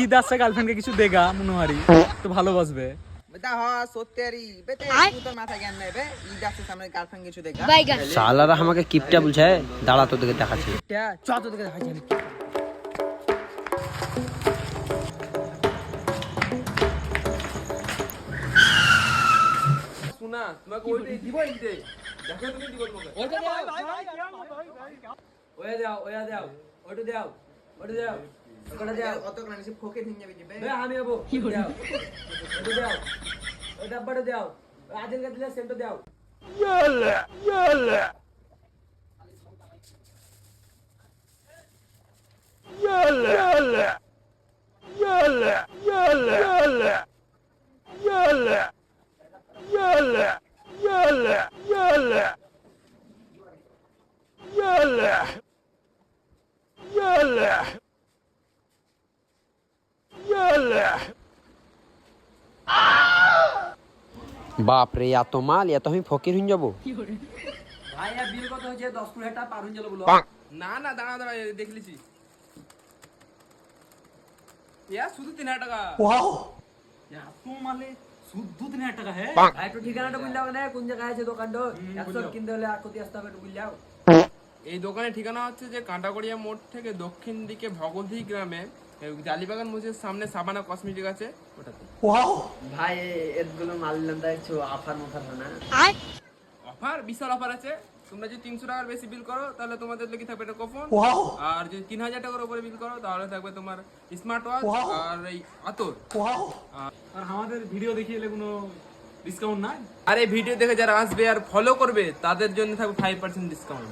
ঈদ আসছে, গার্লফ্রেন্ডকে কিছু দেগা মনোহারি তো ভালো বসবে। সালারা আমাকে কিপটা বলছে, দাঁড়া তোদেরকে দেখাচ্ছি। শোনা তোমাকে ওইটাই দিব ইনতে দেখো তুমি দিব তোমাকে ওইটা দাও ওয়া দাও ওয়া দাও ওইটা দাও ওইটা দাও ওটা দাও কত করে নিছে ফোকে দিন যাবে দিবে বে আমি আবো কি করে দাও ওইটা দাও ওই ডাব্বাটা দাও আজের কা দিলে সেন্ট দাও ইয়ালা ইয়ালা ইয়ালা ইয়ালা ইয়ালা ইয়ালা ইয়ালা Yalla, yalla, yalla, yalla, yalla, yalla. বাপ রে, এত মাল, এত আমি ফকির হয়ে যাবো। ভাই আর বিল কত হচ্ছে? 10 ফুট হেটা পার হয়ে গেল বলো। না না দাঁড়া দাঁড়া দেখলিছি। ইয়া শুধু 3000 টাকা। ওয়াও। ইয়া তো মালে শুদ্ধ 3000 টাকা হে। ভাই একটু ঠিকানাটা বল দাও না, কোন জায়গায় আছে দোকানটা? 100 কিনতে হলে আর কত আসতে হবে একটু বল দাও। এই দোকানের ঠিকানা হচ্ছে যে কাঁটাগড়িয়া মোড় থেকে দক্ষিণ দিকে ভগবতী গ্রামে জালিবাগান মসজিদের সামনে সাবানা কসমেটিক আছে ওটাতে। ওয়াও ভাই এরগুলো মাল নিলাম তাই একটু অফার না? অফার বিশাল অফার আছে। তোমরা যদি 300 টাকার বেশি বিল করো তাহলে তোমাদের লাগি থাকবে একটা কুপন। আর যদি 3000 টাকার উপরে বিল করো তাহলে থাকবে তোমার স্মার্ট ওয়াচ আর এই আতর। আর আমাদের ভিডিও দেখিয়ে এলে কোনো ডিসকাউন্ট নাই? আরে ভিডিও দেখে যারা আসবে আর ফলো করবে তাদের জন্য থাকবে 5% ডিসকাউন্ট।